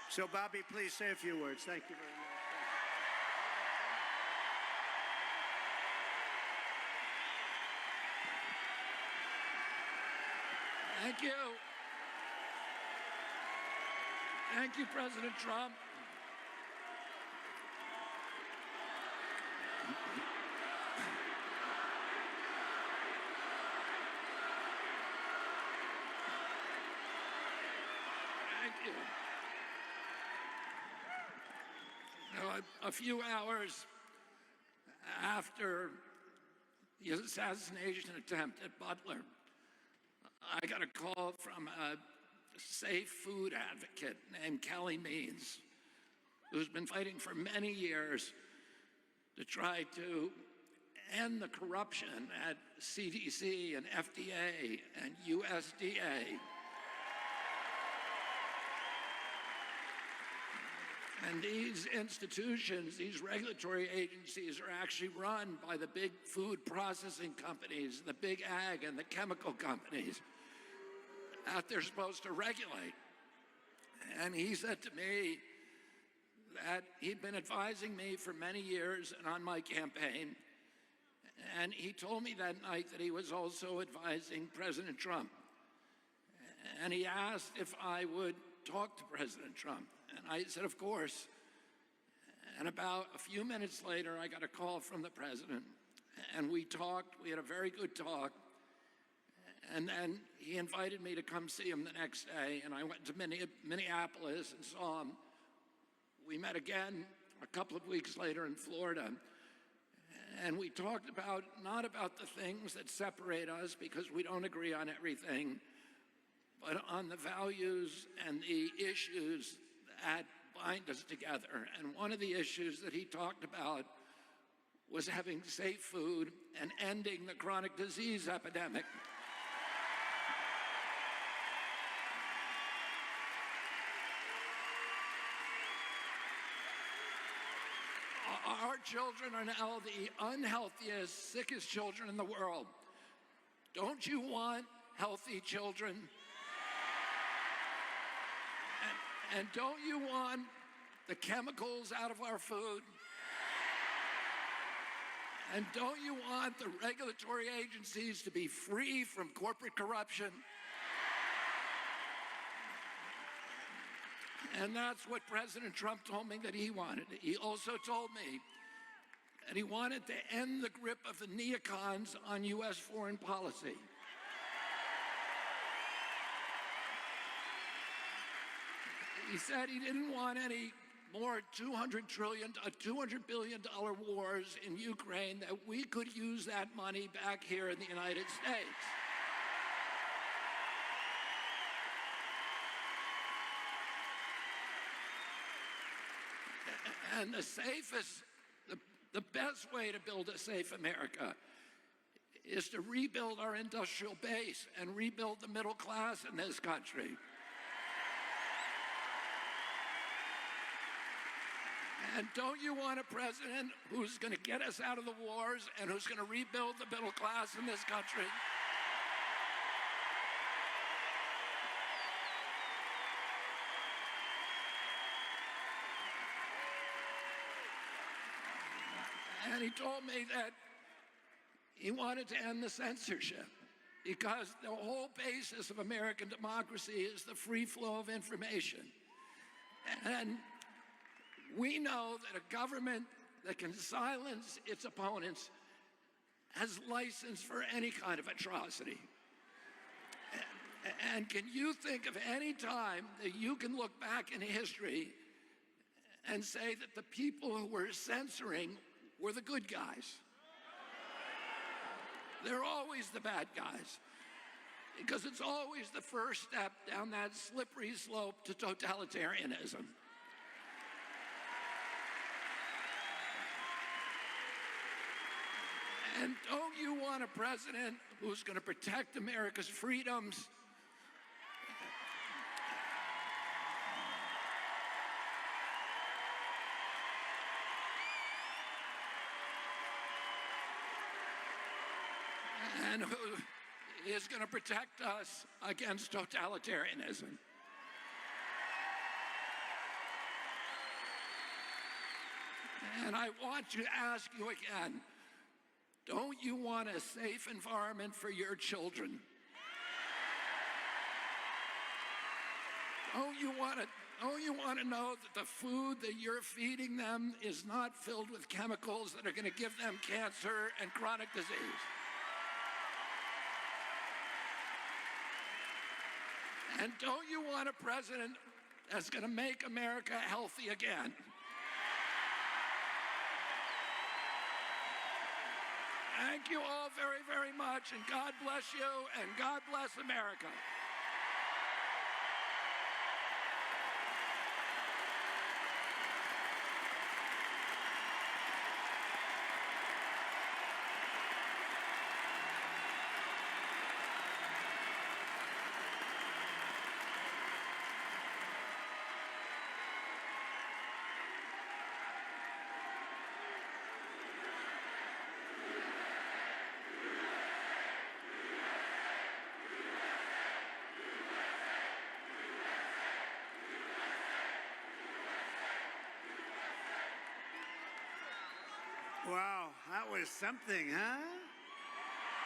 So, Bobby, please say a few words. Thank you very much. Thank you. Thank you, President Trump. Thank you. Now, a few hours after the assassination attempt at Butler, I got a call from a safe food advocate named Kelly Means, who's been fighting for many years to try to end the corruption at CDC and FDA and USDA. And these institutions, these regulatory agencies, are actually run by the big food processing companies, the big ag and the chemical companies that they're supposed to regulate. And he said to me that he'd been advising me for many years and on my campaign. And he told me that night that he was also advising President Trump. And he asked if I would talk to President Trump. And I said, of course. And about a few minutes later, I got a call from the president. And we talked. We had a very good talk. And then he invited me to come see him the next day. And I went to Minneapolis and saw him. We met again a couple of weeks later in Florida. And we talked about, not about the things that separate us because we don't agree on everything, but on the values and the issues that bind us together. And one of the issues that he talked about was having safe food and ending the chronic disease epidemic. Our children are now the unhealthiest, sickest children in the world. Don't you want healthy children? And don't you want the chemicals out of our food? And don't you want the regulatory agencies to be free from corporate corruption? And that's what President Trump told me that he wanted. He also told me that he wanted to end the grip of the neocons on U.S. foreign policy. He said he didn't want any more $200 billion wars in Ukraine, that we could use that money back here in the United States. And the best way to build a safe America is to rebuild our industrial base and rebuild the middle class in this country. And don't you want a president who's going to get us out of the wars and who's going to rebuild the middle class in this country? And he told me that he wanted to end the censorship because the whole basis of American democracy is the free flow of information. And we know that a government that can silence its opponents has license for any kind of atrocity. And can you think of any time that you can look back in history and say that the people who were censoring were the good guys? They're always the bad guys, because it's always the first step down that slippery slope to totalitarianism. And don't you want a president who's going to protect America's freedoms? And who is going to protect us against totalitarianism? And I want to ask you again, don't you want a safe environment for your children? Don't you want to know that the food that you're feeding them is not filled with chemicals that are going to give them cancer and chronic disease? And don't you want a president that's going to make America healthy again? Thank you all very, very much, and God bless you, and God bless America. Wow, that was something, huh?